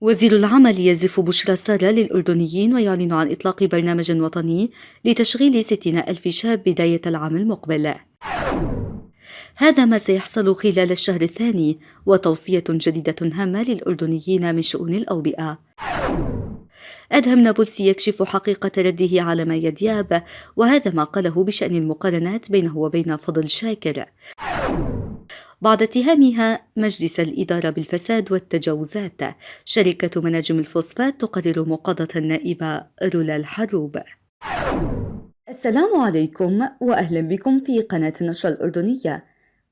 وزير العمل يزف بشرى سارة للأردنيين ويعلن عن إطلاق برنامج وطني لتشغيل 60,000 شاب بداية العام المقبل. هذا ما سيحصل خلال الشهر الثاني، وتوصية جديدة هامة للأردنيين من شؤون الأوبئة. أدهم نابلسي يكشف حقيقة رده على مايا دياب، وهذا ما قاله بشأن المقارنات بينه وبين فضل شاكر بعد اتهامها مجلس الإدارة بالفساد والتجاوزات. شركة مناجم الفوسفات تقرر مقاضاة النائبة رولا الحروب. السلام عليكم وأهلا بكم في قناة النشرة الأردنية.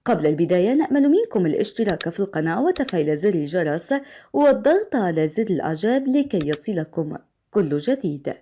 قبل البداية نأمل منكم الاشتراك في القناة وتفعيل زر الجرس والضغط على زر الإعجاب لكي يصلكم كل جديد.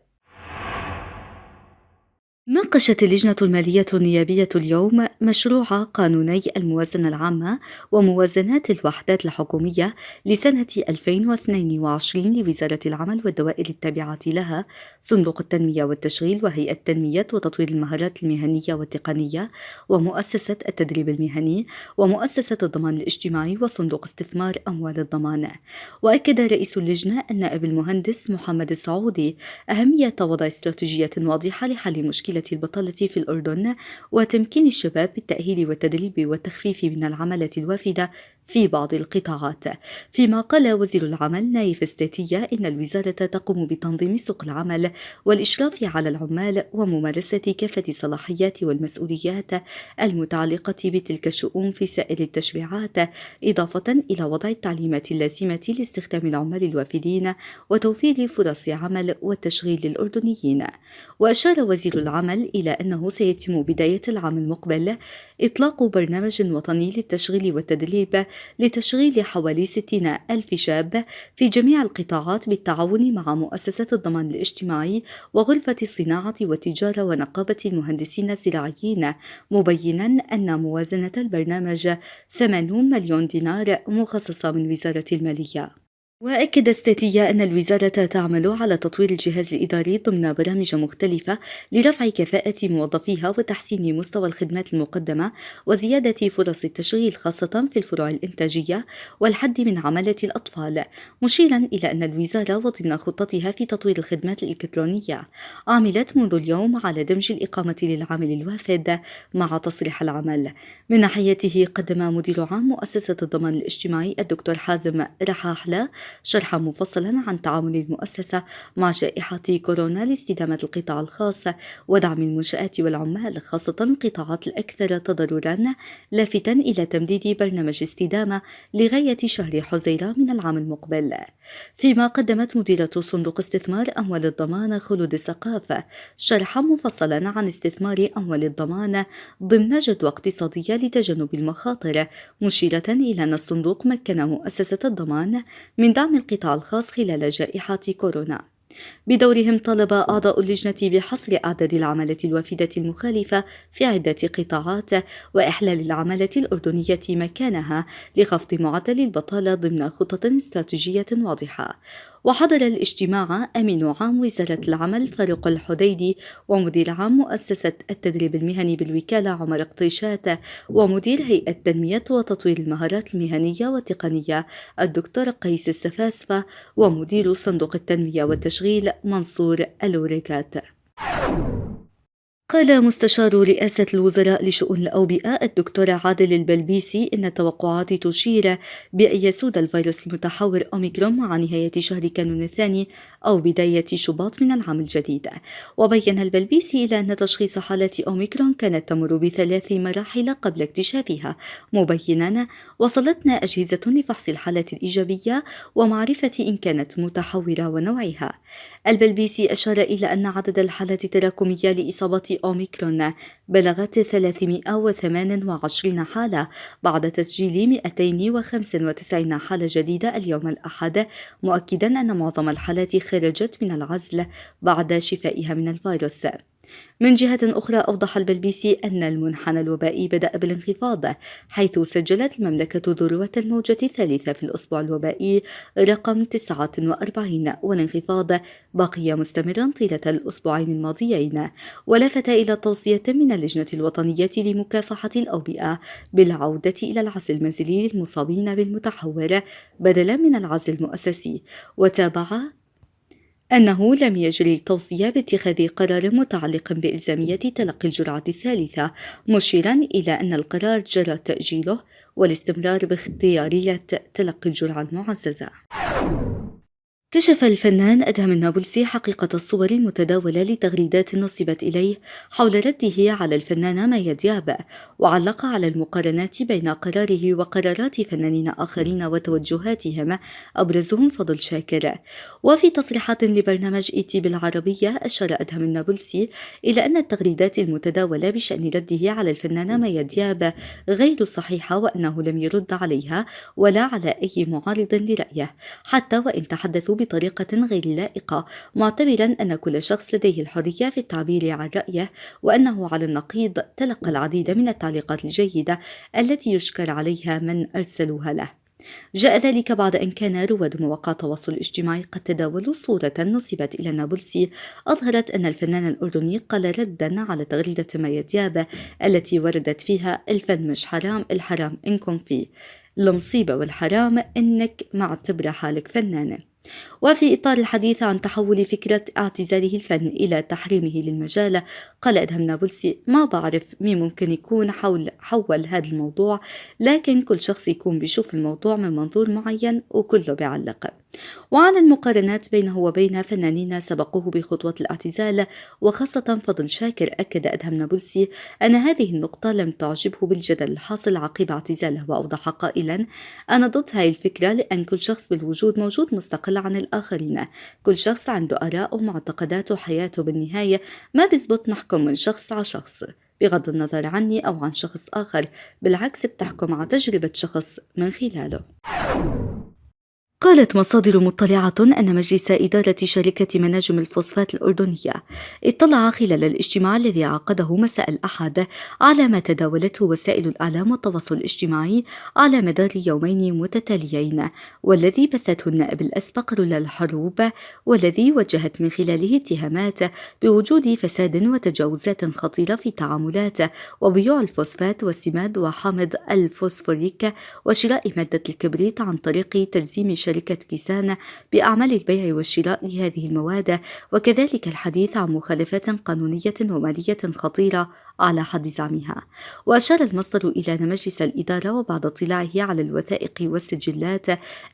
ناقشت اللجنة المالية النيابية اليوم مشروع قانوني الموازنة العامة وموازنات الوحدات الحكومية لسنة 2022 لوزارة العمل والدوائر التابعة لها، صندوق التنمية والتشغيل، وهيئة تنمية وتطوير المهارات المهنية والتقنية، ومؤسسة التدريب المهني، ومؤسسة الضمان الاجتماعي، وصندوق استثمار أموال الضمان. وأكد رئيس اللجنة النائب المهندس محمد السعودي أهمية وضع استراتيجية واضحة لحل مشكلة البطالة في الأردن وتمكين الشباب بالتأهيل والتدريب والتخفيف من العمالة الوافدة في بعض القطاعات. فيما قال وزير العمل نايف استاتية إن الوزارة تقوم بتنظيم سوق العمل والإشراف على العمال وممارسة كافة الصلاحيات والمسؤوليات المتعلقة بتلك الشؤون في سائر التشريعات، إضافة إلى وضع التعليمات اللازمة لاستخدام العمال الوافدين وتوفير فرص عمل والتشغيل للأردنيين. وأشار وزير العمل إلى أنه سيتم بداية العام المقبل إطلاق برنامج وطني للتشغيل والتدريب لتشغيل حوالي 60,000 شاب في جميع القطاعات بالتعاون مع مؤسسة الضمان الاجتماعي وغرفة الصناعة والتجارة ونقابة المهندسين الزراعيين، مبينا أن موازنة البرنامج 80 مليون دينار مخصصة من وزارة المالية. وأكد استاتية أن الوزارة تعمل على تطوير الجهاز الإداري ضمن برامج مختلفة لرفع كفاءة موظفيها وتحسين مستوى الخدمات المقدمة وزيادة فرص التشغيل خاصة في الفروع الإنتاجية والحد من عمالة الأطفال، مشيرا إلى أن الوزارة وضمن خطتها في تطوير الخدمات الإلكترونية عملت منذ اليوم على دمج الإقامة للعامل الوافد مع تصريح العمل. من ناحيته قدم مدير عام مؤسسة الضمان الاجتماعي الدكتور حازم رحاحلة شرحا مفصلا عن تعامل المؤسسة مع جائحة كورونا لاستدامة القطاع الخاص ودعم المنشآت والعمال خاصة القطاعات الأكثر تضررا، لافتا إلى تمديد برنامج استدامة لغاية شهر حزيران من العام المقبل. فيما قدمت مديرة صندوق استثمار أموال الضمان خلود السقاف شرحا مفصلا عن استثمار أموال الضمان ضمن جدوى اقتصادية لتجنب المخاطر، مشيرة إلى أن الصندوق مكن مؤسسة الضمان من دعم القطاع الخاص خلال جائحة كورونا. بدورهم طالب أعضاء اللجنة بحصر أعداد العمالة الوافدة المخالفة في عدة قطاعات وإحلال العمالة الأردنية مكانها لخفض معدل البطالة ضمن خطط استراتيجية واضحة. وحضر الاجتماع أمين عام وزارة العمل فاروق الحديدي ومدير عام مؤسسة التدريب المهني بالوكالة عمر قطيشات ومدير هيئة تنمية وتطوير المهارات المهنية والتقنية الدكتور قيس السفاسفة ومدير صندوق التنمية والتشغيل منصور الوريكات. قال مستشار رئاسة الوزراء لشؤون الأوبئة الدكتور عادل البلبيسي إن التوقعات تشير بأن يسود الفيروس المتحور أوميكرون مع نهاية شهر كانون الثاني أو بداية شباط من العام الجديد. وبين البلبيسي إلى أن تشخيص حالات أوميكرون كانت تمر ب3 مراحل قبل اكتشافها، مبينا وصلتنا أجهزة لفحص الحالات الإيجابية ومعرفة إن كانت متحورة ونوعها. البلبيسي أشار إلى أن عدد الحالات التراكمية لإصابة أوميكرون بلغت 328 حالة بعد تسجيل 295 حالة جديدة اليوم الأحد، مؤكدا أن معظم الحالات خرجت من العزل بعد شفائها من الفيروس. من جهة أخرى أوضح البلبيسي أن المنحنى الوبائي بدأ بالانخفاض، حيث سجلت المملكة ذروة الموجة الثالثة في الأسبوع الوبائي رقم 49، والانخفاض بقي مستمرا طيلة الأسبوعين الماضيين، ولفت إلى توصية من اللجنة الوطنية لمكافحة الأوبئة بالعودة إلى العزل المنزلي للمصابين بالمتحور بدلا من العزل المؤسسي. وتابع أنه لم يجري التوصية باتخاذ قرار متعلق بإلزامية تلقي الجرعة الثالثة، مشيرا إلى أن القرار جرى تأجيله والاستمرار باختيارية تلقي الجرعة المعززة. كشف الفنان أدهم النابلسي حقيقة الصور المتداولة لتغريدات نسبت إليه حول رده على الفنانة مايا دياب، وعلق على المقارنات بين قراره وقرارات فنانين آخرين وتوجهاتهم أبرزهم فضل شاكر. وفي تصريحات لبرنامج إيتي بالعربية أشار أدهم النابلسي إلى أن التغريدات المتداولة بشأن رده على الفنانة مايا دياب غير صحيحة، وأنه لم يرد عليها ولا على أي معارض لرأيه، حتى وإن تحدثوا بطريقة غير لائقة، معتبرا أن كل شخص لديه الحرية في التعبير عن رأيه، وأنه على النقيض تلقى العديد من التعليقات الجيدة التي يشكر عليها من أرسلوها له. جاء ذلك بعد أن كان رواد مواقع التواصل الاجتماعي قد تداولوا صورة نسبت إلى النابلسي أظهرت أن الفنان الأردني قال ردا على تغريدة مايا دياب التي وردت فيها: الفن مش حرام، الحرام إنكم فيه، المصيبة والحرام إنك معتبرة حالك فنانة. وفي إطار الحديث عن تحول فكرة اعتزاله الفن إلى تحريمه للمجال، قال أدهم نابلسي: ما بعرف مين ممكن يكون حول هذا الموضوع، لكن كل شخص يكون بيشوف الموضوع من منظور معين وكله بيعلق. وعن المقارنات بينه وبين فنانين سبقوه بخطوة الاعتزال وخاصة فضل شاكر، أكد أدهم نابلسي أن هذه النقطة لم تعجبه بالجدل الحاصل عقب اعتزاله، وأوضح قائلا: أنا ضد هاي الفكرة، لأن كل شخص بالوجود موجود مستقل عن الآخرين، كل شخص عنده آراء ومعتقدات وحياته، بالنهاية ما بزبط نحكم من شخص على شخص بغض النظر عني أو عن شخص آخر، بالعكس بتحكم على تجربة شخص من خلاله. قالت مصادر مطلعة أن مجلس إدارة شركة مناجم الفوسفات الأردنية اطلع خلال الاجتماع الذي عقده مساء الأحد على ما تداولته وسائل الإعلام والتواصل الاجتماعي على مدار يومين متتاليين، والذي بثته النائب الأسبق رولا الحروب، والذي وجهت من خلاله اتهامات بوجود فساد وتجاوزات خطيرة في تعاملات وبيوع الفوسفات والسماد وحامض الفوسفوريك وشراء مادة الكبريت عن طريق تلزيم شركة كيسان بأعمال البيع والشراء لهذه المواد، وكذلك الحديث عن مخالفات قانونية ومالية خطيرة على حد زعمها. وأشار المصدر إلى أن مجلس الإدارة وبعد اطلاعه على الوثائق والسجلات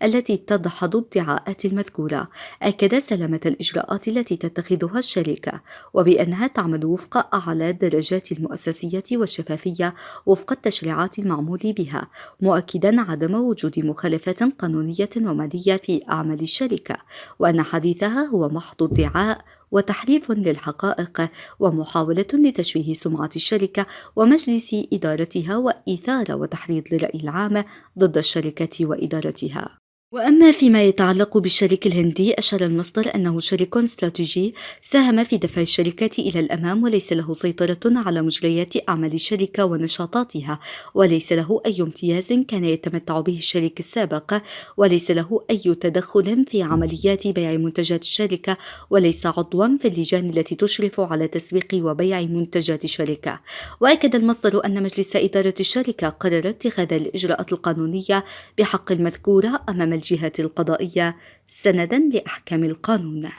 التي تدحض الادعاءات المذكورة، أكد سلامة الإجراءات التي تتخذها الشركة، وبأنها تعمل وفق أعلى درجات المؤسسية والشفافية وفق التشريعات المعمول بها، مؤكدا عدم وجود مخالفات قانونية ومالية في أعمال الشركة، وأن حديثها هو محض ادعاء وتحريف للحقائق ومحاولة لتشويه سمعة الشركة ومجلس إدارتها وإثارة وتحريض للرأي العام ضد الشركة وإدارتها. وأما فيما يتعلق بالشريك الهندي، أشار المصدر أنه شريك استراتيجي ساهم في دفع الشركة إلى الأمام، وليس له سيطرة على مجريات أعمال الشركة ونشاطاتها، وليس له أي امتياز كان يتمتع به الشريك السابق، وليس له أي تدخل في عمليات بيع منتجات الشركة، وليس عضوا في اللجان التي تشرف على تسويق وبيع منتجات الشركة. وأكد المصدر أن مجلس إدارة الشركة قرر اتخاذ الإجراءات القانونية بحق المذكورة أمام الجهات القضائية سندا لأحكام القانون.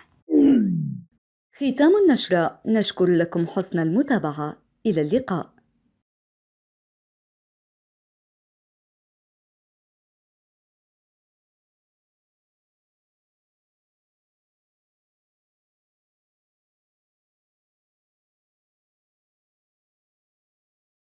ختام النشرة، نشكر لكم حسن المتابعة، إلى اللقاء.